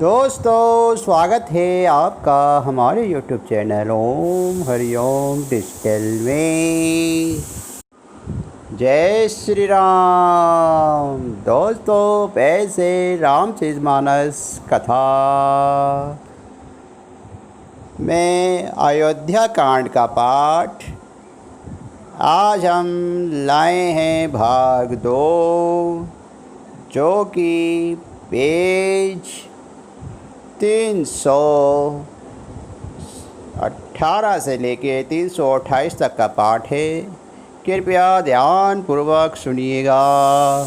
दोस्तों, स्वागत है आपका हमारे YouTube चैनल ओम हरिओम डिजिटल में। जय श्री राम। दोस्तों, पैसे रामचरितमानस कथा में अयोध्या कांड का पाठ आज हम लाए हैं भाग 2, जो कि पेज 318 से लेके 328 तक का पाठ है। कृपया ध्यान पूर्वक सुनिएगा।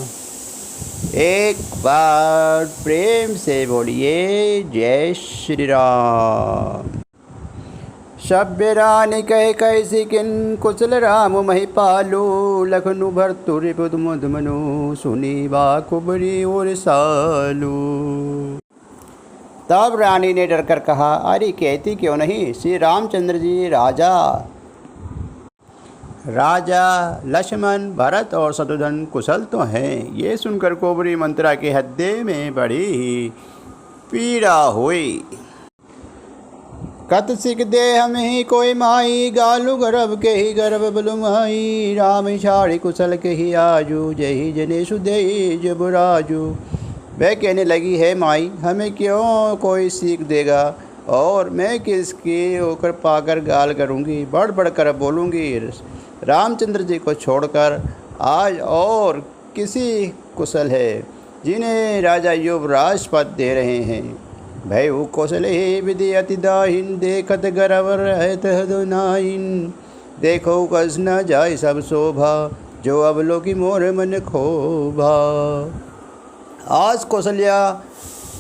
एक बार प्रेम से बोलिए जय श्री राम। सभ्य रानी कहे कैसी किन कुशल राम महिपालू, लखनु भरतुर बुध मधुमनु सुनी बा कुबरी और सालू। तब रानी ने डरकर कहा, अरे कहती क्यों नहीं, श्री रामचंद्र जी राजा लक्ष्मण भरत और शत्रुघ्न कुशल तो हैं। ये सुनकर कुबरी मंत्रा के हृदय में बड़ी ही पीड़ा हुई। कत सिख दे हम ही कोई माई, गालू गर्भ के ही गर्भ बलुमाई। राम छाड़ी कुशल के ही आजू, जही जने सुदे जबराजू। वह कहने लगी है, माई हमें क्यों कोई सीख देगा, और मैं किसकी होकर पाकर गाल करूँगी, बढ़ बढ़ कर बोलूँगी। रामचंद्र जी को छोड़कर आज और किसी कुशल है जिन्हें राजा युवराज पद दे रहे हैं। भय कौशल ही विधि अति दाहिन, देखत गर्व रहत हदुनाइन। देखो कस न जाय सब शोभा, जो अवलोकी मोर मन खोभा। आज कौशल्या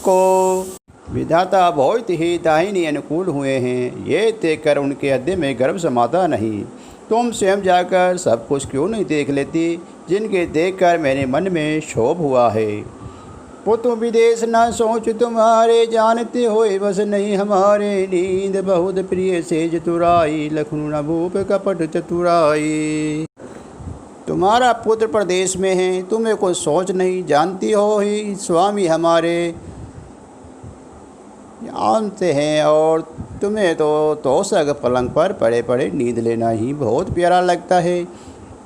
को विधाता बहुत ही दाहिनी अनुकूल हुए हैं। ये देखकर उनके हृदय में गर्व समाता नहीं। तुम स्वयं जाकर सब कुछ क्यों नहीं देख लेती, जिनके देखकर मेरे मन में क्षोभ हुआ है। पुत विदेश न सोच तुम्हारे, जानते होए बस नहीं हमारे। नींद बहुत प्रिय से चतुराई, लखनऊ न भूप कपट चतुराई। तुम्हारा पुत्र प्रदेश में है, तुम्हें कोई सोच नहीं, जानती हो ही स्वामी हमारे जानते हैं। और तुम्हें तो तोषक पलंग पर पड़े पड़े नींद लेना ही बहुत प्यारा लगता है।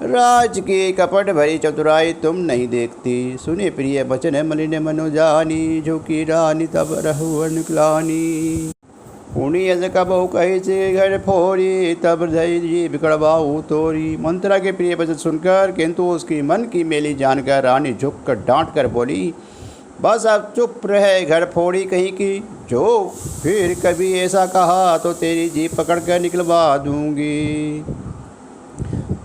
राज की कपट भरी चतुराई तुम नहीं देखती। सुने प्रिय बचन मलिन मनो जानी, झुकी रानी तब रहु निकलानी। पुणी यज कबहु कही से घर फोरी, तब जी बिकड़बाऊ तोरी। मंत्रा के प्रिय वचन सुनकर किंतु उसकी मन की मेली जानकर रानी झुक कर डांट कर बोली, बस अब चुप रहे घर फोड़ी कहीं की। जो फिर कभी ऐसा कहा तो तेरी जीभ पकड़ कर निकलवा दूंगी।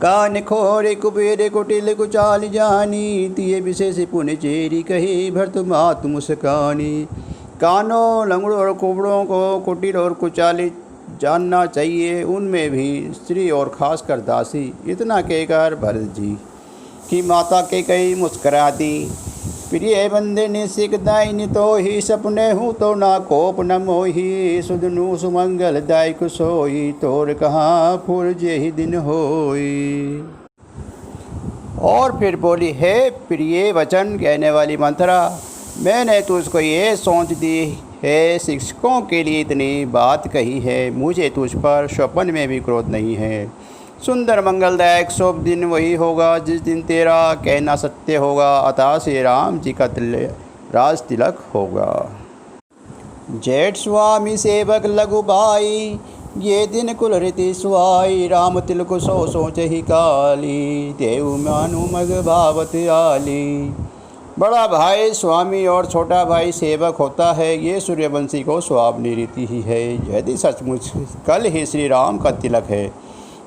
कान खोरे कुबेरे कुटिल कुचाल जानी, तिये विशेष पुण्य चेरी कही भरत मात मुस्कानी। कानों लंगड़ों और कुबड़ों को कुटिल और कुचाली जानना चाहिए, उनमें भी स्त्री और खासकर दासी। इतना कहकर भरत जी की माता के कई मुस्करा दी। प्रिय बंदे ने सिख दायनी तो ही, सपने हूँ तो ना कोप न मोही। सुधनु सुमंगल दायक सोई, तोर कहाँ फुरज ही दिन होई। और फिर बोली, है प्रिय वचन कहने वाली मंत्रा, मैंने तुझको ये सोच दी है, शिक्षकों के लिए इतनी बात कही है। मुझे तुझ पर स्वप्न में भी क्रोध नहीं है। सुंदर मंगलदायक शुभ दिन वही होगा जिस दिन तेरा कहना सत्य होगा, अतः श्री राम जी का राज तिलक होगा। जेठ स्वामी सेवक लघु भाई, ये दिन कुल रीति सुहाई। राम तिलक सो सोच ही काली, देव मानु मग भावत आली। बड़ा भाई स्वामी और छोटा भाई सेवक होता है, ये सूर्यवंशी को सुहावनी रीति ही है। यदि सचमुच कल ही श्री राम का तिलक है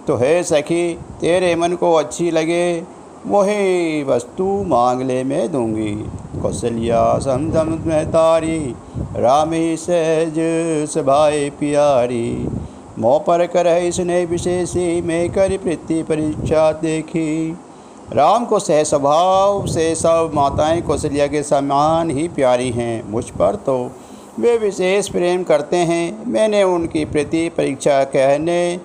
तो है सखी, तेरे मन को अच्छी लगे वही वस्तु मांग ले मैं दूंगी। कौशल्या समधम में तारी, राम ही सहज सभाए प्यारी। मोह पर कर स्नेह विशेषी, मैं कर प्रीति परीक्षा देखी। राम को सह स्वभाव से सब माताएं कौशल्या के समान ही प्यारी हैं। मुझ पर तो वे विशेष प्रेम करते हैं। मैंने उनकी प्रीति परीक्षा कहने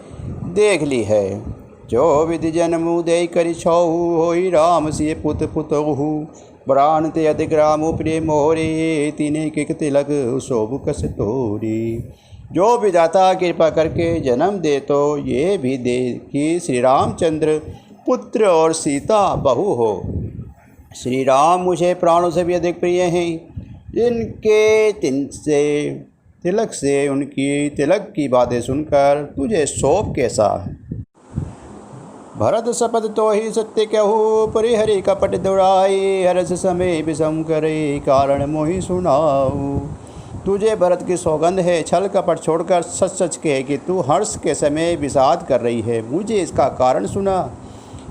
देख ली है। जो विधि जन्म दे करि छहु, होई राम सिय पुत पुतहु। प्राण ते अधिग्रामो प्रिय मोरे तीने के तिलक शोभ कस तोरी। जो विधाता कृपा करके जन्म दे तो ये भी दे कि श्री रामचंद्र पुत्र और सीता बहू हो। श्री राम मुझे प्राणों से भी अधिक प्रिय हैं। जिनके तिलक से उनकी तिलक की बातें सुनकर तुझे शोभ कैसा है। भरत शपथ तो ही सत्य कहूँ परिहरि कपट दुराई हरस समय विषम करे कारण मोहि सुनाऊ। तुझे भरत की सौगंध है, छल कपट छोड़कर सच सच कहे कि तू हर्ष के समय विषाद कर रही है। मुझे इसका कारण सुना।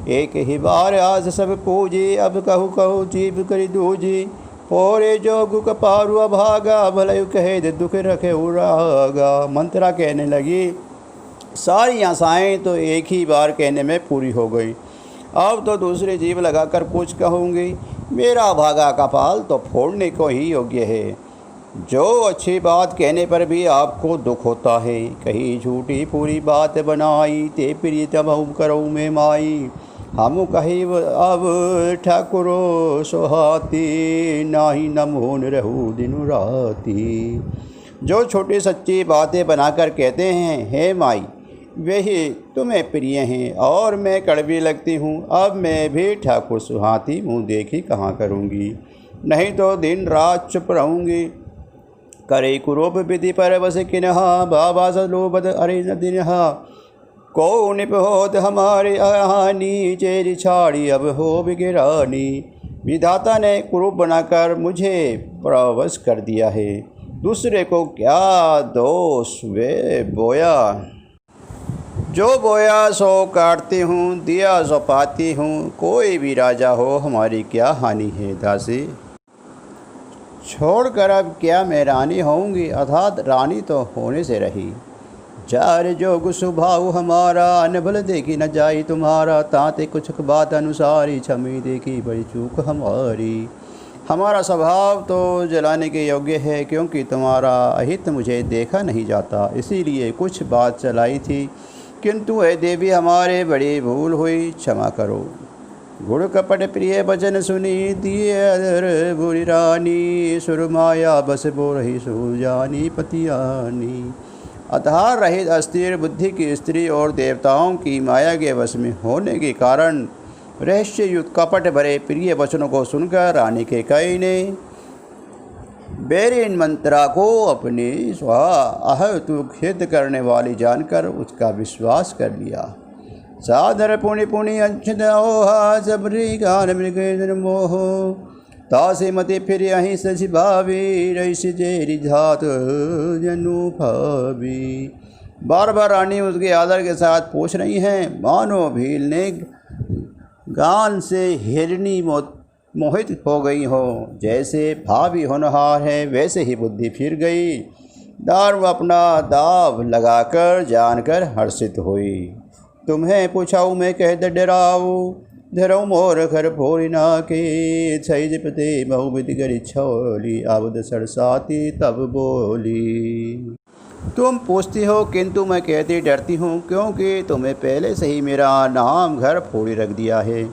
एक ही बार आज सब पूजी अब कहू कहू जीव करी दूजी। पोरे जोगु कपारु अभागा भलयु कहे दुख रखे उरागा। मंत्रा कहने लगी सारी आशाएं तो एक ही बार कहने में पूरी हो गई। अब तो दूसरे जीव लगाकर कुछ कहूँगी। मेरा भागा कपाल तो फोड़ने को ही योग्य है। जो अच्छी बात कहने पर भी आपको दुख होता है। कहीं झूठी पूरी बात बनाई ते प्रिय तब करो में माई। हम कही अब ठाकुरो सोहाती नाही नमोन रहू दिनु राती। जो छोटी सच्ची बातें बनाकर कहते हैं हे माई वही तुम्हें प्रिय हैं और मैं कड़वी लगती हूँ। अब मैं भी ठाकुर सुहाती मुँह देखी कहाँ करूँगी। नहीं तो दिन रात चुप रहूँगी। करे कुरूप विधि पर बस किन्हा बाबा सलोबद अरे न दिनहा। को निप होत हमारे हानि चेरी छाड़ी अब हो बिगिरानी। विधाता ने कुरूप बनाकर मुझे परवश कर दिया है। दूसरे को क्या दोष वे बोया। जो बोया सो काटती हूँ दिया सो पाती हूँ। कोई भी राजा हो हमारी क्या हानि है दासी। छोड़कर अब क्या मैं रानी होऊंगी अर्थात रानी तो होने से रही। जार जोग सुभाव हमारा अनबल देखी न जाई तुम्हारा। ताते कुछ बात अनुसारी क्षमी देखी बड़ी चूक हमारी। हमारा स्वभाव तो जलाने के योग्य है क्योंकि तुम्हारा अहित मुझे देखा नहीं जाता इसीलिए कुछ बात चलाई थी। किंतु हे देवी हमारे बड़ी भूल हुई क्षमा करो। गुड़ कपट प्रिय वचन सुनी दिए अधर बुरी रानी। सुरमाया बस बो रही सुजानी पतियानी। आधार रहित अस्थिर बुद्धि की स्त्री और देवताओं की माया के वश में होने के कारण रहस्य युक्त कपट भरे प्रिय वचनों को सुनकर रानी के कई ने बेरीन मंत्रा को अपनी स्वाहतु खेद करने वाली जानकर उसका विश्वास कर लिया। साधर पुनि पुनि अंशद ओहा सबरी गान मृग मोह। तासे मते फिर यहीं सज भावी रईस जेरी झात जनु भावी। बार बार रानी उसके आदर के साथ पूछ रही हैं मानो भील ने गान से हिरनी मोहित हो गई हो। जैसे भावी होनहार है वैसे ही बुद्धि फिर गई। दारू अपना दाव लगाकर जानकर हर्षित हुई। तुम्हें पूछाऊँ मैं कह डराऊ धरऊ मोर घर फोरिना के। छई जपते बहुविध गरी छोली आबद सरसाती तब बोली। तुम पूछती हो किंतु मैं कहती डरती हूँ क्योंकि तुम्हें पहले से ही मेरा नाम घर फोड़ी रख दिया है।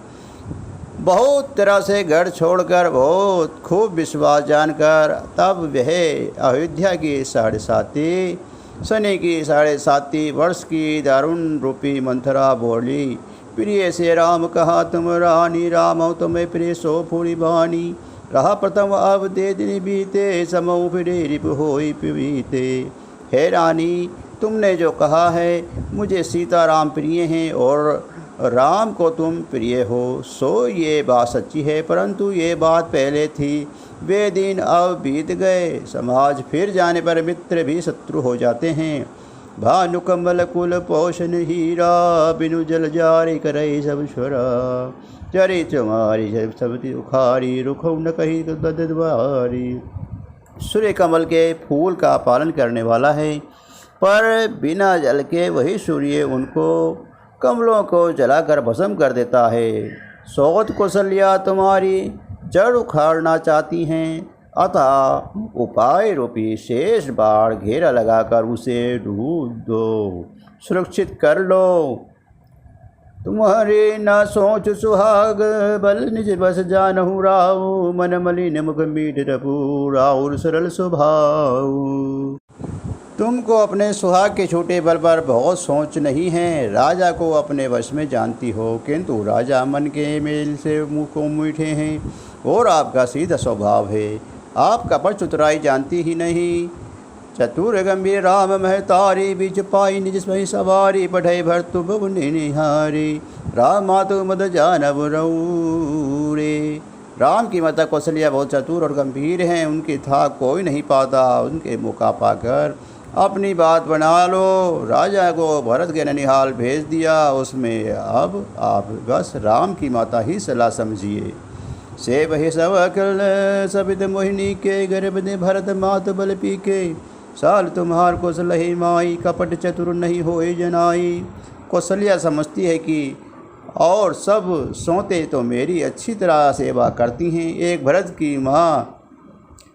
बहुत तरह से घर छोड़कर बहुत खूब विश्वास जानकर तब वह अयोध्या की 7.5 सने की 7.5 वर्ष की दारुण रूपी मंथरा बोली। प्रिय से राम कहा तुम रानी राम तुम्हें प्रिय सो फूरी बानी। रहा प्रथम अब दे दिन बीते समऊ फिरे रिप होई पीते। हे रानी तुमने जो कहा है मुझे सीताराम प्रिय हैं और राम को तुम प्रिय हो सो ये बात सच्ची है परंतु ये बात पहले थी। वे दिन अब बीत गए। समाज फिर जाने पर मित्र भी शत्रु हो जाते हैं। भानु कमल कुल पोषण हीरा बिनु जल जारी करे सब स्वरा। चरी चुमारी सब उखारी रुखौ न कही ददवारी। सूर्य कमल के फूल का पालन करने वाला है पर बिना जल के वही सूर्य उनको कमलों को जलाकर भस्म कर देता है। सौत कौशल्या तुम्हारी जड़ उखाड़ना चाहती हैं अतः उपाय रूपी शेष बाढ़ घेरा लगाकर उसे ढूंढ दो सुरक्षित कर लो। तुम्हारे न सोच सुहाग बल निज बस जानहु राव, मन मलिन मुख मीठ रपू राउर सरल स्वभाव। तुमको अपने सुहाग के छोटे बल पर बहुत सोच नहीं है, राजा को अपने वश में जानती हो, किंतु राजा मन के मेल से मुँह को मीठे हैं और आपका सीधा स्वभाव है। आप कपट चतुराई जानती ही नहीं। चतुर गंभीर राम महतारी, बीच पाई निज स्वही सवारी, बढ़ई भरतु बबुनि निहारी, राम मातु मद जानब रऊरे। राम की माता कौशल्या बहुत चतुर और गंभीर हैं, उनकी था कोई नहीं पाता। उनके मौका पाकर अपनी बात बना लो। राजा को भरत के ननिहाल भेज दिया, उसमें अब आप बस राम की माता ही सलाह समझिए। से वही सब अकल सबित मोहिनी के, गर्भ दे भरत मात बल पी के, साल तुम्हार कौशलही माई, कपट चतुर नहीं होए जनाई। कौशल्या समझती है कि और सब सोते तो मेरी अच्छी तरह सेवा करती हैं, एक भरत की माँ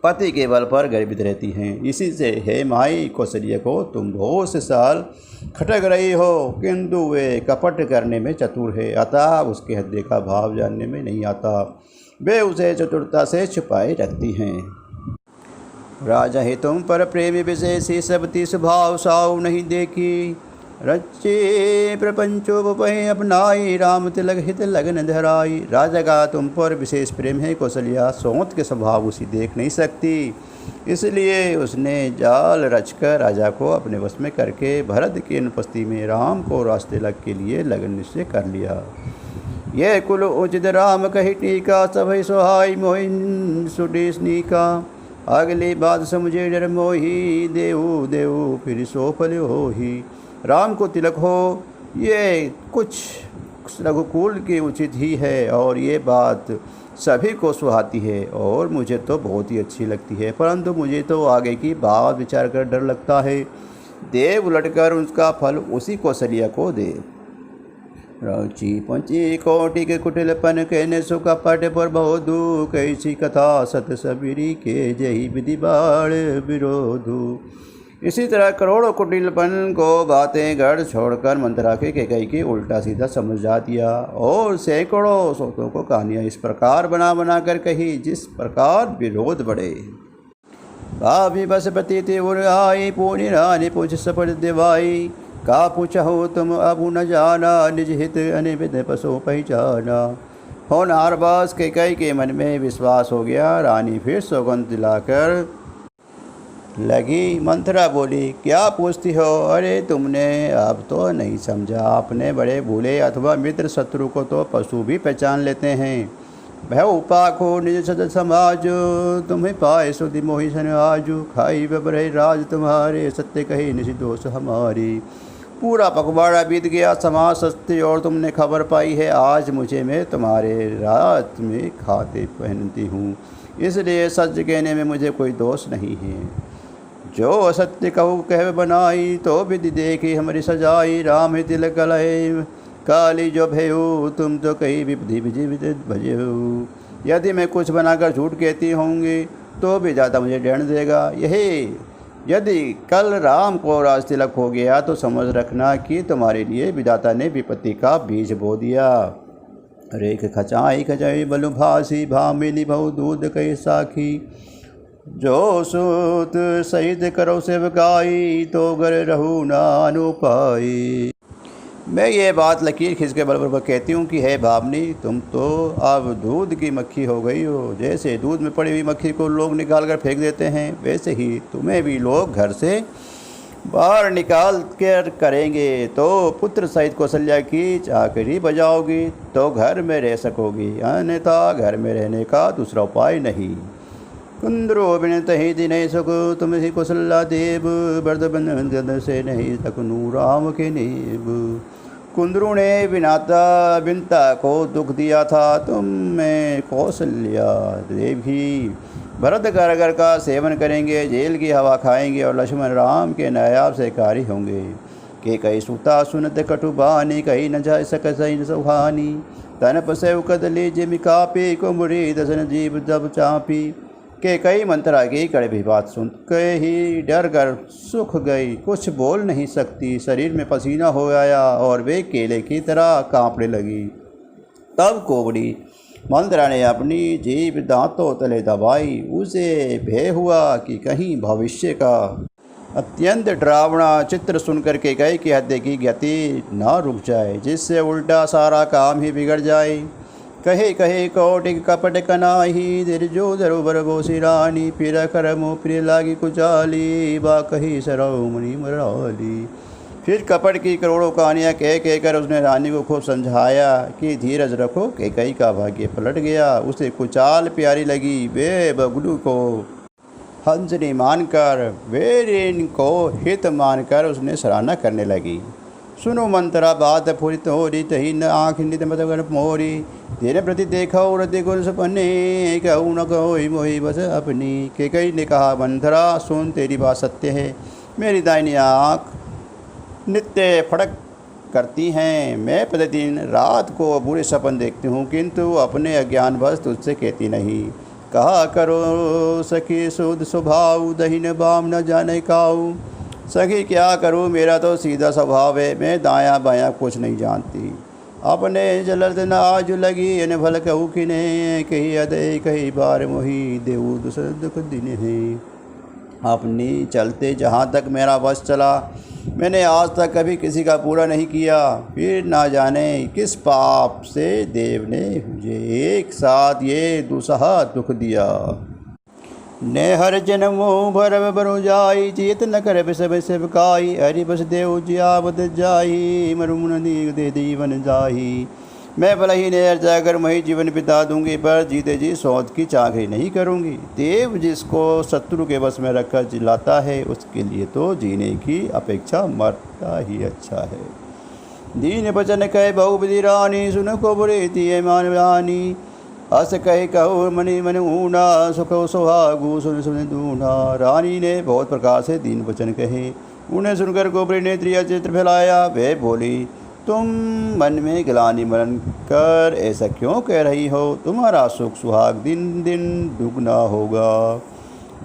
पति के बल पर गर्वित रहती हैं। इसी से हे माई कौशल्या को तुम बहुत से साल खटक रही हो, किंतु वे कपट करने में चतुर है, अतः उसके हृदय का भाव जानने में नहीं आता। वे उसे चतुरता से छुपाए रखती हैं। राजा ही तुम पर प्रेम विशेष, सब तीस भाव साव नहीं देखी, रचे प्रपंचो पहे अपनाई, राम तिलक हित लगन धराई। राजा का तुम पर विशेष प्रेम है कौशल्या, सौंत के स्वभाव उसी देख नहीं सकती, इसलिए उसने जाल रचकर राजा को अपने वश में करके भरत की अनुपस्थिति में राम को रास्ते लग के लिए लगन निश्चय कर लिया। यह कुल उचित राम कही टीका, सभई सोहाई मोहिन सुटेशनी का, अगली बात समझे डर मोही, देऊ देऊ फिर सो फल हो ही। राम को तिलक हो ये कुछ रघुकुल की उचित ही है, और ये बात सभी को सुहाती है और मुझे तो बहुत ही अच्छी लगती है, परंतु मुझे तो आगे की बात विचार कर डर लगता है। देव उलटकर उसका फल उसी कौशल्या को दे। रची पंची कोटि के कुटिलपन, कहने सो कपट पर बहुत दुख, ऐसी कथा सत सबरी के, जही विधि बाढ़ विरोधु। इसी तरह करोड़ों कुटिलपन को बातें गढ़ छोड़कर मंत्रा के कई की उल्टा सीधा समझा दिया, और सैकड़ों सोतों को कहानियाँ इस प्रकार बना बना कर कही जिस प्रकार विरोध बढ़े। भाभी बस पति उड़ाई, पूरी रानी पूछ सपट दिवाई, का पूछो तुम अब न जाना, निज हित अनिविद पशु पहचाना। होनहार बास के कई के मन में विश्वास हो गया। रानी फिर सौगंध दिलाकर लगी। मंथरा बोली, क्या पूछती हो? अरे तुमने अब तो नहीं समझा, आपने बड़े भूले, अथवा मित्र शत्रु को तो पशु भी पहचान लेते हैं। भय उपाखो निज सद समाज, तुम्हें पाए सुधि मोहि सन आजू, खाई बबरहे राज तुम्हारे, सत्य कही निशि दोष हमारी। पूरा पखवाड़ा बीत गया, समाज सस्ती, और तुमने खबर पाई है आज मुझे मैं तुम्हारे रात में खाते पहनती हूँ, इसलिए सच कहने में मुझे कोई दोष नहीं है। जो असत्य कहू कह बनाई, तो विधि देखी हमारी सजाई, राम ही तिलक गलहे काली जो भयू, तुम तो कहीं विधि विधि भजू। यदि मैं कुछ बनाकर झूठ कहती होंगी तो भी ज़्यादा मुझे दंड देगा। यही यदि कल राम को राज तिलक हो गया तो समझ रखना कि तुम्हारे लिए विधाता ने विपत्ति का बीज बो दिया। रेख खचाई खचाई बलु भासी, भामिनी बहु दूध कई साखी, जो सूत सहित करो सेवकाई, तो गर रहू नानु पाई। मैं ये बात लकीर खींच के बराबर कहती हूँ कि है भावनी, तुम तो अब दूध की मक्खी हो गई हो। जैसे दूध में पड़ी हुई मक्खी को लोग निकाल कर फेंक देते हैं, वैसे ही तुम्हें भी लोग घर से बाहर निकाल कर करेंगे। तो पुत्र सहित कौशल्या की चाकरी बजाओगी तो घर में रह सकोगी, अन्यथा घर में रहने का दूसरा उपाय नहीं। कुंद्रो बिन तही दिन सुख, तुम ही कौशल्या देव, बर्द बंधन से नहीं सकनू राम के नेब। कुंदरू ने बिनता को दुख दिया था, तुम में कौशल्या देवी भरत घर का सेवन करेंगे, जेल की हवा खाएंगे, और लक्ष्मण राम के नायाब से कार्य होंगे। के कई सुता सुनत कटुबानी, कहीं न जा सक सही सुहानी, तन पसेव कदली जिम कापी, कुमरी दसन जीव जब चापी। कि कई मंत्रा की कड़वी बात सुन के ही डर कर सूख गई, कुछ बोल नहीं सकती, शरीर में पसीना हो आया और वे केले की तरह कांपने लगी। तब कोबड़ी मंत्रा ने अपनी जीभ दांतों तले दबाई। उसे भय हुआ कि कहीं भविष्य का अत्यंत डरावना चित्र सुनकर के कई की हत्या की गति न रुक जाए, जिससे उल्टा सारा काम ही बिगड़ जाए। कहे कहे कौटिक कपट कनाही दिर्जो दरोबर बोसी रानी, फिर करमो प्रिय लागी कुचाली, बा कही सरौमणि मराली। फिर कपट की करोड़ों कहानियाँ कह कर उसने रानी को खूब समझाया कि धीरज रखो, कैकई का भाग्य पलट गया। उसे कुचाल प्यारी लगी। वे बगलू को हंसनी मानकर, वेरिन को हित मानकर उसने सराहना करने लगी। सुनो मंत्रा बात फूरी तोरी, तही न आँख नित मतगर मोरी, तेरे प्रति देखा और गुण सपने, कहूँ न कहो मोही बस अपनी। कैकई ने कहा, मंत्रा सुन, तेरी बात सत्य है। मेरी दाहिनी आँख नित्य फड़क करती हैं। मैं प्रतिदिन रात को बुरे सपन देखती हूँ, किंतु अपने अज्ञानवश तुझसे कहती नहीं। कहा करो सखी शुद्ध स्वभाव, दहीन बाम न जाने काऊ। सखी क्या करूँ, मेरा तो सीधा स्वभाव है, मैं दायां बायां कुछ नहीं जानती। अपने जलद न आज लगी, इन भल कहूँ कि ने, कही अदय कही बार मोही, देऊ दूसर दुख दिन है। अपनी चलते जहाँ तक मेरा बस चला, मैंने आज तक कभी किसी का पूरा नहीं किया। फिर ना जाने किस पाप से देव ने मुझे एक साथ ये दुसहा दुख दिया। ने हर जन्मो भर बरु जाई, चेत न कर सब सेवकाई, हरि बस देव जियावत जाई, मरुमुन दे जीवन जाही। मैं भले ही नहर जाकर मही जीवन बिता दूंगी, पर जीते जी सौंध की चाकरी नहीं करूंगी। देव जिसको शत्रु के बस में रखकर जिलाता है, उसके लिए तो जीने की अपेक्षा मरना ही अच्छा है। दीन बचन कहे बहुविधि रानी, सुन को बुरे तिये मानवानी। हस कहे कहो मनि मन ऊना, सुखो सुहागु सुन सुन दूना। रानी ने बहुत प्रकार से दीन वचन कहे। उन्हें सुनकर गोबरी ने त्रिया चित्र फैलाया। वह बोली, तुम मन में ग्लानि मरण कर ऐसा क्यों कह रही हो? तुम्हारा सुख सुहाग दिन दिन दुगना होगा।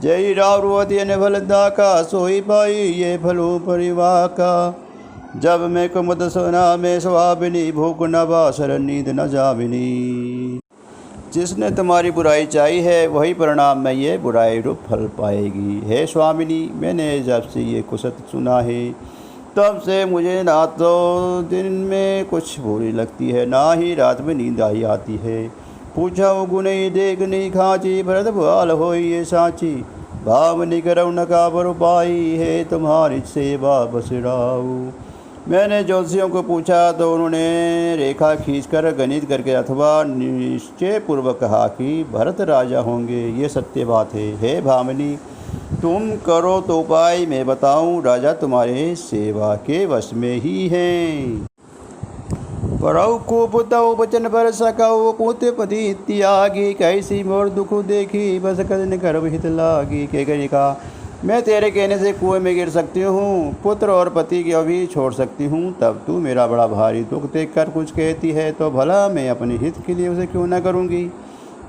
जय रावती ने फलदा का, सोई पाई ये फलो परिवार का। जब मैं कुमुद सोना में सुहाबिनी, भूख न बासर नींद न जाविनी। जिसने तुम्हारी बुराई चाही है, वही परिणाम में ये बुराई रूप फल पाएगी। हे स्वामिनी, मैंने जब से ये कुसत सुना है, तब से मुझे ना तो दिन में कुछ बुरी लगती है, ना ही रात में नींद आई आती है। पूछा गुने देख नहीं खाची, भरत बाल हो ये साची। भाव निकरऊ न का बरुपाई है, तुम्हारी सेवा बसराऊ। मैंने ज्योतिषियों को पूछा तो उन्होंने रेखा खींचकर गणित करके अथवा निश्चय पूर्वक कहा कि भरत राजा होंगे। ये सत्य बात है। हे भामिनी, तुम करो तो उपाय मैं बताऊं। राजा तुम्हारे सेवा के वश में ही हैं। परऊ को पुतऊ बचन पर सकऊ, पुत पति त्यागी, कैसी मोर दुख देखी, बस कदन कर हित लागी। कैकई का, मैं तेरे कहने से कुएं में गिर सकती हूँ, पुत्र और पति को भी छोड़ सकती हूँ, तब तू मेरा बड़ा भारी दुख देख कर कुछ कहती है, तो भला मैं अपने हित के लिए उसे क्यों न करूँगी।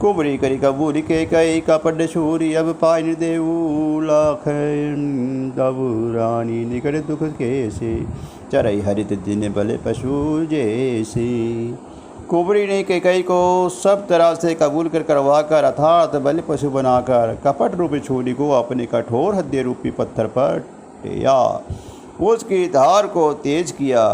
कुबरी करी कबूरी के कई कपट छूरी, अब पाइन देऊ लाख तब रानी निकट दुख कैसे, चरई हरित दिन बले पशु जैसे। कुबरी ने कैकई को सब तरह से कबूल कर करवा कर अर्थात बलि पशु बनाकर कपट रूपी छुरी को अपने कठोर हृदय रूपी पत्थर पर टेया, उसकी धार को तेज किया।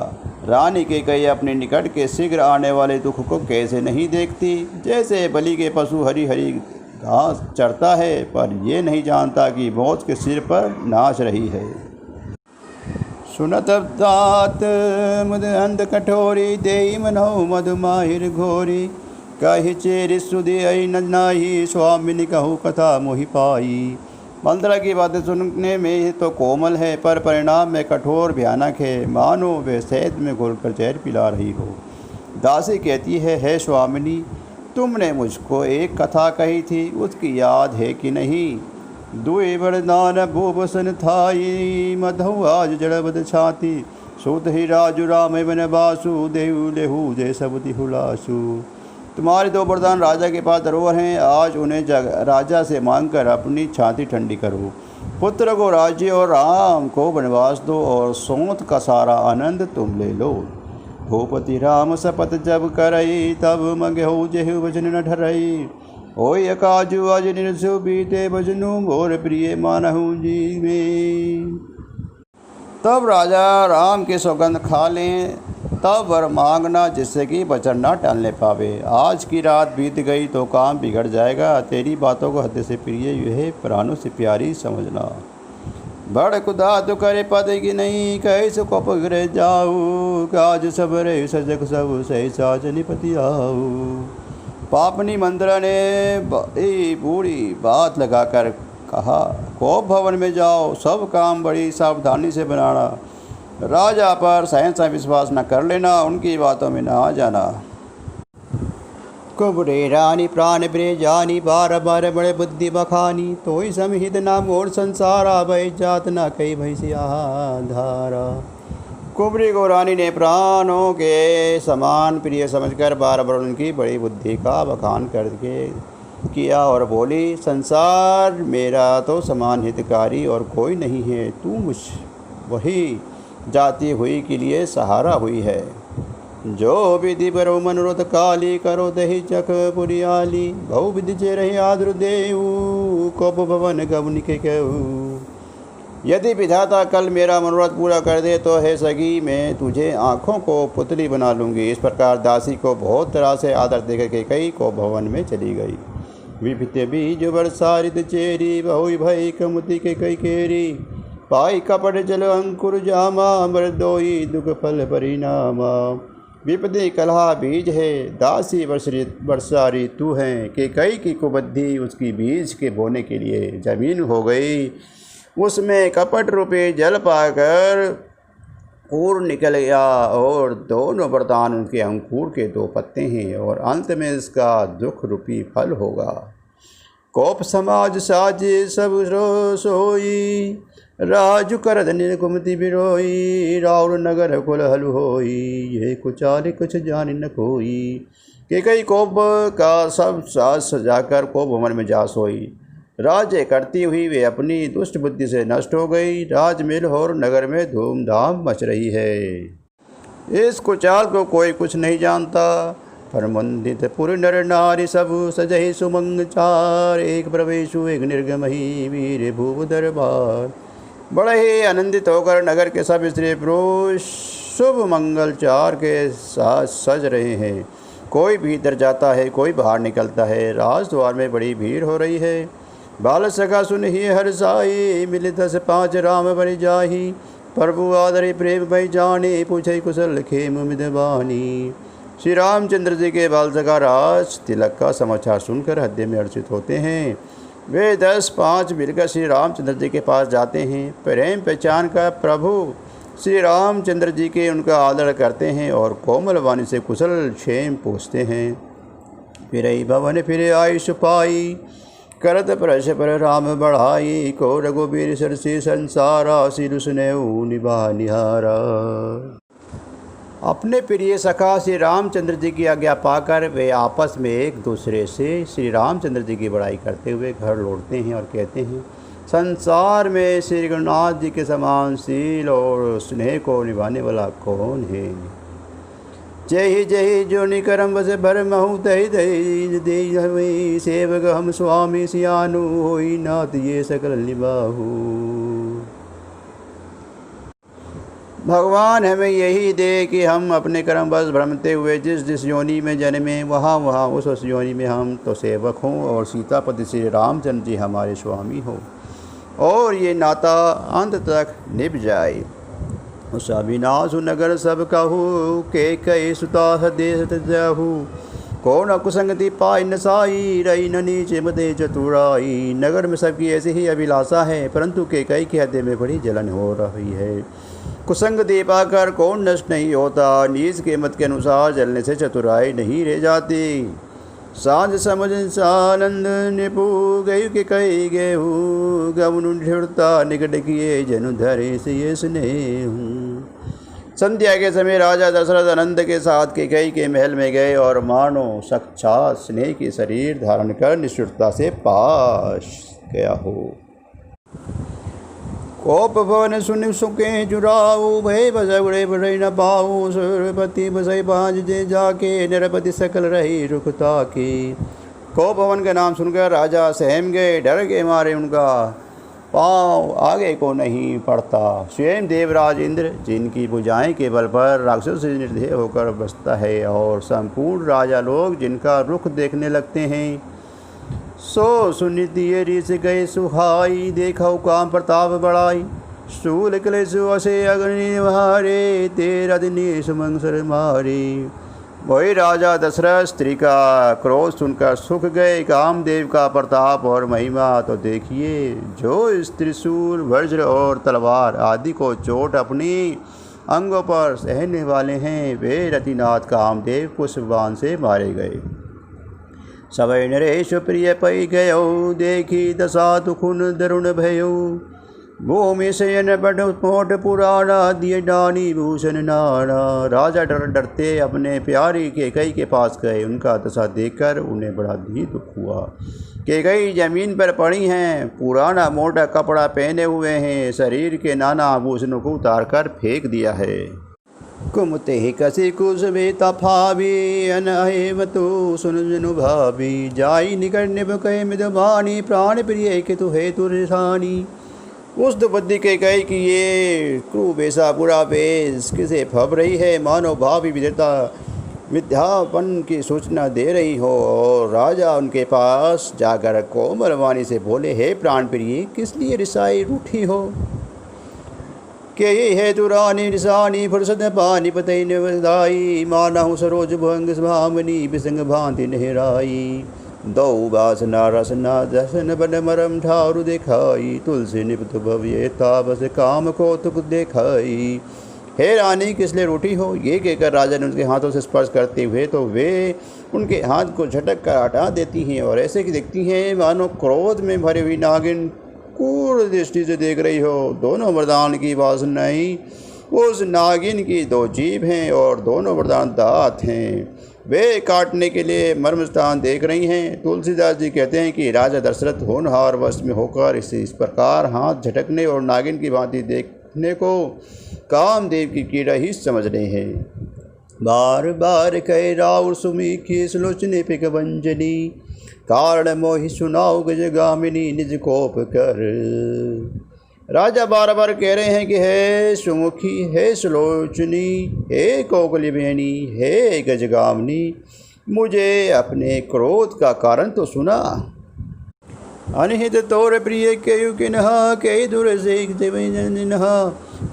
रानी कैकई अपने निकट के शीघ्र आने वाले दुख को कैसे नहीं देखती। जैसे बलि के पशु हरी हरी घास चरता है, पर यह नहीं जानता कि मौत के सिर पर नाच रही है। सुनत तात मुद अंध कठोरी, देई मनहु मधुमाहिर घोरी। कही चेर सुदे न नाही, स्वामिनी कहूँ कथा मोहि पाई। मंत्रा की बातें सुनने में तो कोमल है, पर परिणाम में कठोर भयानक है, मानो वे शहद में घोलकर जहर पिला रही हो। दासी कहती है, हे स्वामिनी, तुमने मुझको एक कथा कही थी, उसकी याद है कि नहीं। दुई वरदान भूभसन थाई, मधु आज जड़बद छाती। सूत ही राजू राम वन बासु, देहु लेहु जय सबति हुलासु। तुम्हारे 2 वरदान राजा के पास धरोहर हैं, आज उन्हें राजा से मांगकर अपनी छाती ठंडी करो। पुत्र को राज्य और राम को वनवास दो और सौंत का सारा आनंद तुम ले लो। भूपति राम शपथ जब करई, तब मंगहु जेहु वचन न ठरई। ओय काजु अज निरसु बीते, भजनु मोर प्रिय मानहु जी में। तब राजा राम के सौगंध खा लें, तब वर मांगना जिससे कि वचन न टालने पावे। आज की रात बीत गई तो काम बिगड़ जाएगा, तेरी बातों को हद से प्रिय यह प्राणों से प्यारी समझना। बड़ खुदा तो करे पद की नहीं, कैसे को पगरे जाऊँ, काज सब रे सजग सब सही साज निपति आऊ। पापनी मंत्रा ने बूढ़ी बात लगाकर कहा, कोप भवन में जाओ, सब काम बड़ी सावधानी से बनाना। राजा पर सहसा विश्वास न कर लेना, उनकी बातों में न आ जाना। कुबरे रानी प्राण प्रे जानी, बार बार बड़े बुद्धि बखानी। तो ही समहित ना मोर संसारा, भय जात न कई भैसिया धारा। कुबरी को रानी ने प्राणों के समान प्रिय समझकर बार बार उनकी बड़ी बुद्धि का बखान करके किया और बोली, संसार मेरा तो समान हितकारी और कोई नहीं है, तू मुझ वही जाती हुई के लिए सहारा हुई है। जो विधि बरो मनोरथ काली, करो दही चक पुरियाली। बहु विधि चे रही आदर देऊ, कोप भवन गवनि के कहू। यदि विधाता कल मेरा मनोरथ पूरा कर दे तो है सगी, मैं तुझे आँखों को पुतली बना लूँगी। इस प्रकार दासी को बहुत तरह से आदर देकर के कई को भवन में चली गई। विभित बीज बरसारित चेरी, बहु भई कमुति के कई केरी। पाई कपट जल अंकुर जामा, मृदोई दुख फल परिणामा। विपदे कलहा बीज है, दासी वर्षा ऋतु है। कि कई की कुबुद्धि उसकी बीज के बोने के लिए जमीन हो गई। उसमें कपट रूपे जल पाकर पूर निकल गया और दोनों वरदान उनके अंकुर के 2 पत्ते हैं और अंत में इसका दुख रूपी फल होगा। कोप समाज साजे सब सोई, राजु करद निर्गुमति बिरोई। राउर नगर कुल हलु होई, ये कुचाले कुछ जान न कोई। कि कई कोप का सब साज सजाकर कोप भवन में जा सोई। राज्य करती हुई वे अपनी दुष्ट बुद्धि से नष्ट हो गई। राजमहल और नगर में धूमधाम मच रही है। इस कुचाल को कोई कुछ नहीं जानता, पर मंदित पुर नर नारी सब सजहि सुमंग चार। एक प्रवेशु एक निर्गमहि, वीर भूप दरबार। बड़े ही आनंदित होकर नगर के सब स्त्री पुरुष शुभ मंगल चार के साथ सज रहे हैं। कोई भीतर जाता है, कोई बाहर निकलता है। राजद्वार में बड़ी भीड़ हो रही है। बाल सखा सुन ही हर साई, मिले 10 5 राम बरि जाही। प्रभु आदरे प्रेम भई जाने, पूछे कुशल खेम मिदवानी। श्री रामचंद्र जी के बाल सखा राज तिलक का समाचार सुनकर हृदय में हर्षित होते हैं। वे 10 5 मिलकर श्री रामचंद्र जी के पास जाते हैं। प्रेम पहचान कर प्रभु श्री रामचंद्र जी के उनका आदर करते हैं और कोमल वाणी से कुशल क्षेम पूछते हैं। फिर भवन फिर आयुष पाई, करत परश पर राम बढ़ाई। को रघुबीर सर से संसारा, सिर सुनेऊ निभा निहारा। अपने प्रिय सखा श्री रामचंद्र जी की आज्ञा पाकर वे आपस में एक दूसरे से श्री रामचंद्र जी की बड़ाई करते हुए घर लौटते हैं और कहते हैं, संसार में श्री गुरुनाथ जी के समान शील और स्नेह को निभाने वाला कौन है। जय जो निकरम बस भर महु तहि दही दे, सेवक हम स्वामी सियानु होई नाथ ये सकल निबाहु। भगवान हमें यही दे कि हम अपने कर्म बस भ्रमते हुए जिस जिस योनि में जन्में वहाँ वहाँ उस योनि में हम तो सेवक हों और सीतापति श्री रामचंद्र जी हमारे स्वामी हो और ये नाता अंत तक निभ जाए। उस अविनाशु नगर सब कहू, के कई सुता देश जहू। कौन कुसंगति पाई नसाई, रही न नीचे मदे चतुराई। नगर में सबकी ऐसी ही अभिलाषा है, परंतु के कई के हृदय में बड़ी जलन हो रही है। कुसंग दे पाकर कौन नष्ट नहीं होता, नीच के मत के अनुसार जलने से चतुराई नहीं रह जाती। सांझ समझ आनंद निपु गयु के कई गेहूँ, गवनु ढिड़ता निकट किए जनु धरे से ये स्नेह। संध्या के समय राजा दशरथ आनंद के साथ कैकेयी के महल में गए और मानो साक्षात स्नेह के शरीर धारण कर निष्ठुरता से पास गया हो। कोप भवन सुन सुखे जुराऊ, भय बजगड़े बढ़े न पाऊ, सूर्यपति बसई बाज जे जाके, नरपति सकल रही रुखता की। कोप भवन का नाम सुनकर राजा सहम गए, डर के मारे उनका पाँव आगे को नहीं पड़ता। स्वयं देवराज इंद्र, जिनकी भुजाएं के बल पर राक्षस से निर्दय होकर बसता है, और संपूर्ण राजा लोग जिनका रुख देखने लगते हैं, सो सुनितिय ऋष गए सुहाई, देखो काम प्रताप बढ़ाई, शूल कलेश असे अग्नि मारे, तेरा दिन सुमंसर मारे। वही राजा दशरथ स्त्री का क्रोध सुनकर सूख गए। कामदेव का प्रताप और महिमा तो देखिए, जो त्रिशूल वज्र और तलवार आदि को चोट अपनी अंगों पर सहने वाले हैं, वे रतिनाथ कामदेव पुष्पबाण से मारे गए। सवै नरेश प्रिय पै गयो, देखी दशा दुखुन दरुण भयो, भूमि शयन बड़ मोट पुराना, दिए डानी भूषण नाना। राजा डरते अपने प्यारी कैकेयी के पास गए। उनका दशा देखकर उन्हें बड़ा ही दुख हुआ। कैकेयी जमीन पर पड़ी हैं, पुराना मोटा कपड़ा पहने हुए हैं, शरीर के नाना आभूषणों को उतार कर फेंक दिया है। कुमते ही कसी कुश बेता फावी, अनहेमतु सुन जनु भावी, जाई निकट निभ कहे मिदबानी, प्राण प्रिय के तु हे तुरसानी। उस दुबद्दी कैकेयी की ये क्रूप ऐसा बुरा वेश किसे फब रही है, मानो भावी विजेता विद्यापन की सूचना दे रही हो। और राजा उनके पास जाकर कोमल वाणी से बोले, हे प्राण प्रिय, किस लिए रिसाई रूठी हो? के ये है तुरानी रिसानी, फुर्सत पानी पतई निवदाई, मानहु सरोज भंग भामनी, बिसंग भांति नहराई। दौ वासना रसना दसन बन मरम ठारु दिखाई, तुलसी निपत भव्य ताबस काम को तुक दिखाई। हे रानी, किस लिए रूठी हो? ये कहकर राजा ने उनके हाथों से स्पर्श करते हुए तो वे उनके हाथ को झटक कर हटा देती हैं, और ऐसे कि दिखती हैं मानो क्रोध में भरी हुई नागिन क्रूर दृष्टि से देख रही हो। दोनों वरदान की वासनाएं उस नागिन की दो जीभ हैं और दोनों वरदान दांत हैं, वे काटने के लिए मर्म स्थान देख रही हैं। तुलसीदास जी कहते हैं कि राजा दशरथ होनहार वश में होकर इस प्रकार हाथ झटकने और नागिन की भांति देखने को कामदेव की कीड़ा ही समझ रहे हैं। बार बार कह राउर सुमीखी सुलोचने पिक वंजनी, कारण मोहि सुनाओ गजगामिनी निज कोप कर। राजा बार बार कह रहे हैं कि हे सुमुखी, हे सुलोचनी, हे कोकली बहनी, हे गजगामिनी, मुझे अपने क्रोध का कारण तो सुना। अनिहित तोर प्रिय केयु किन्हा, कही दूर से जिन्हा,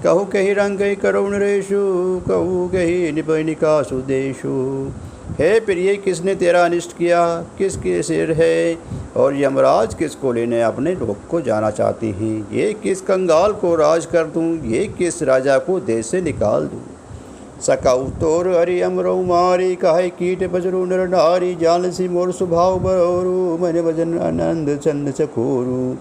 कहू कही रंग कही करुण रेशु, कहू कही निपय निकासु देशु। हे प्रिय, किसने तेरा अनिष्ट किया? किसके सिर है? और यमराज किसको लेने अपने लोक को जाना चाहते हैं? ये किस कंगाल को राज कर दूं? ये किस राजा को देश से निकाल दूं? सकाऊ तोर हरि अमरो मारी, काहे कीट बजरू नर नारी, जान सी मोर स्वभाव बरोरू, मन भजन आनंद चंद चकोरू।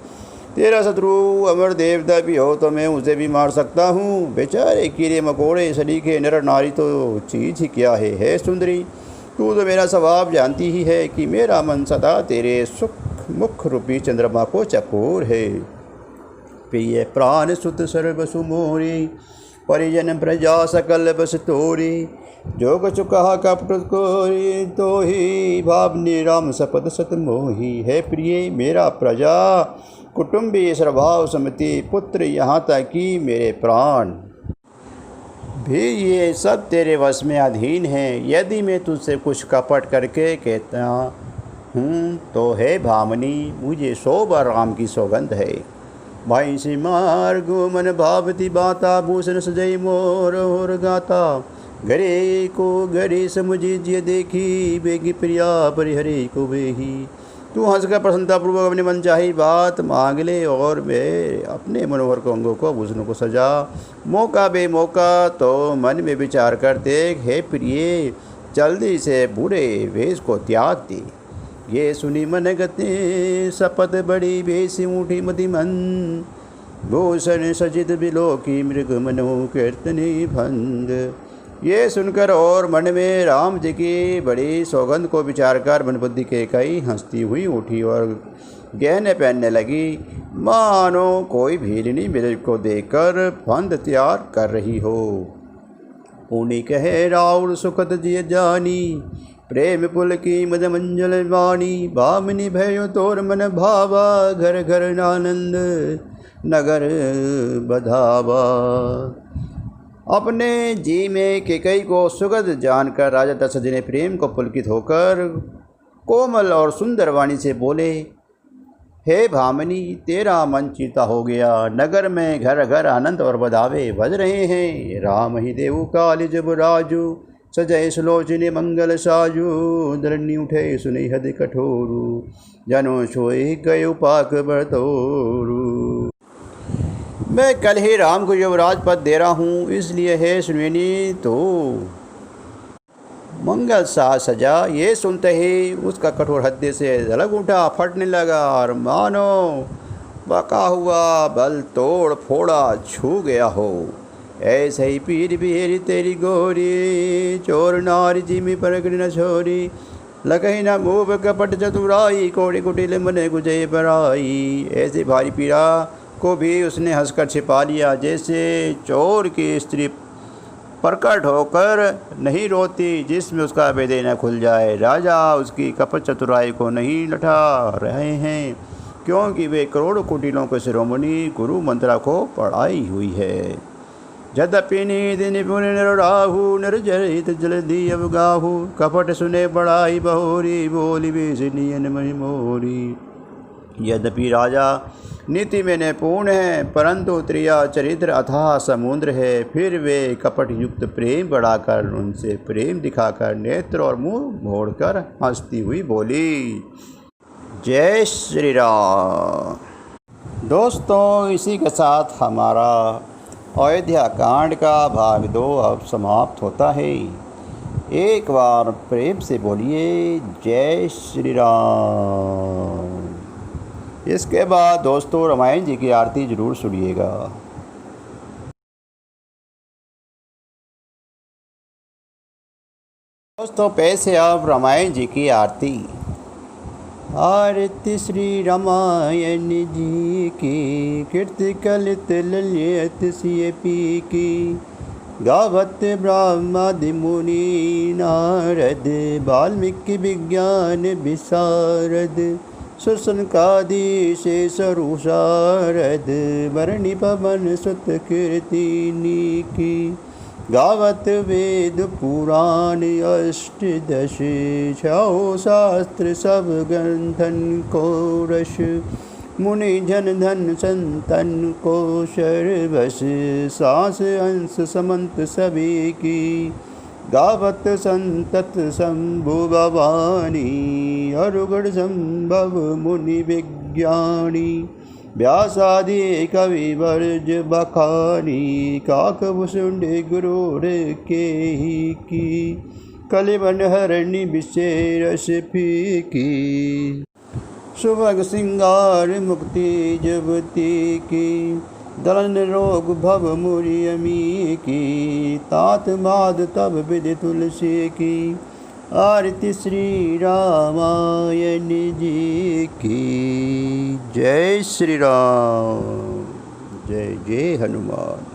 तेरा शत्रु अमर देवता भी हो तो मैं उसे भी मार सकता हूँ। बेचारे कीड़े मकोड़े सलीके नर नारी तो चीज़ ही क्या है। हे सुंदरी, तू तो मेरा स्वभाव जानती ही है कि मेरा मन सदा तेरे सुख मुख रूपी चंद्रमा को चकोर है। प्रिय प्राण सुत सर्व सुमोरी, परिजन प्रजा सकल बस तोरी, जो कछु कहा कपट कोरी, तो ही भावनी राम सपद सत मोही। है प्रिय, मेरा प्रजा कुटुंबी स्वभाव समिति पुत्र, यहाँ तक कि मेरे प्राण भी ये सब तेरे वश में अधीन हैं। यदि मैं तुझसे कुछ कपट करके कहता हूँ तो हे भामनी, मुझे 100 बार राम की सौगंध है। भाई से मार्ग मन भावती बाता, भूषण सजई मोर और गाता, घरे को घरे समझिए देखी, बेगी प्रिया परिहरे को बेही। तू हंसकर प्रसन्नतापूर्वक अपने मन चाही बात मांग ले, और वे अपने मनोहर को अंगों को आभूषणों को सजा। मौका बे मौका तो मन में विचार कर देख। हे प्रिय, जल्दी से बुरे वेश को त्याग दे। ये सुनी मन गते, शपथ बड़ी बेसी ऊँठी मति मन, भूषण सजित बिलोकी मृग मनो कीर्तने भंग। ये सुनकर और मन में राम जी की बड़ी सौगंध को विचार कर मन बुद्धि के कई हंसती हुई उठी और गहने पहनने लगी, मानो कोई भीलनी मृग को देखकर फंद तैयार कर रही हो। पुनि कहे राउर सुखद जिय जानी, प्रेम पुल की मद मंजल वाणी। भामिनी भयो तोर मन भावा, घर घर आनंद नगर बधावा। अपने जी में केकई को सुगध जानकर राजा दशरथ ने प्रेम को पुलकित होकर कोमल और सुंदर वाणी से बोले, हे भामिनी, तेरा मन चिता हो गया। नगर में घर घर आनंद और बधावे बज रहे हैं। राम ही देव काल जब राजू, सजय सुलोचने मंगल साजू। धरणी उठे सुनि हद कठोरू, जनो सोए गयो पाक बरतोरू। मैं कल ही राम को युवराज पद दे रहा हूँ, इसलिए है सुनैनी तो मंगल सा सजा। ये सुनते ही उसका कठोर हृदय से धड़क उठा, फटने लगा और मानो बका हुआ बल तोड़ फोड़ा छू गया हो। ऐसे ही पीर बिहेरी तेरी गोरी, चोर नारी जिमी परगड़ी न छोरी। लगही न मूव कपट चतुराई, कोड़ी कुटिल मने गुजय बराई। ऐसे भारी पीड़ा को भी उसने हंसकर छिपा लिया, जैसे चोर की स्त्री प्रकट होकर नहीं रोती जिसमें उसका बेदे न खुल जाए। राजा उसकी कपट चतुराई को नहीं लठा रहे हैं, क्योंकि वे करोड़ों कुटिलों के शिरोमणि गुरु मंत्रा को पढ़ाई हुई है। यद्यपि निधि निपुण निराहु, निर्जरित जल्दी अवगाहु। कपट सुने बड़ाई बहोरी, बोली बेसनियन मोरी। यद्यपि राजा नीति में निपुण है, परंतु त्रिया चरित्र अथाह समुद्र है। फिर वे कपट युक्त प्रेम बढ़ाकर उनसे प्रेम दिखाकर नेत्र और मुंह मोड़कर हंसती हुई बोली, जय श्री राम। दोस्तों, इसी के साथ हमारा अयोध्या कांड का भाग 2 अब समाप्त होता है। एक बार प्रेम से बोलिए जय श्री राम। इसके बाद दोस्तों रामायण जी की आरती ज़रूर सुनिएगा। दोस्तों पैसे अब रामायण जी की आरती। आरती श्री रामायण जी की, कीर्ति कलित ललित सिय पी की। गावत ब्रह्मादि मुनि नारद, वाल्मीकि विज्ञान विशारद। सुसनकादि शेष शारद, वरणी पवन सुत कीर्तिनी की। गावत वेद पुराण अष्टदश, छौ शास्त्र सब ग्रंथन को रस। मुनि जन धन संतन को सर्वस, सांस अंश समंत सभी की। गावत संतत शंभु भवानी, अरुगढ़ संभव मुनि विज्ञानी। व्यासादि कवि वर्ज बखानी, काकभूषुंड गुरुर के ही की। कलिबन हरणी विशेष फीकी, सुभग सिंगार मुक्ति जुबती की। दलन रोग भव मुरि अमी की, तात माद तब विधि तुलसी की। आरती श्री रामायण जी की। जय श्री राम। जय जय हनुमान।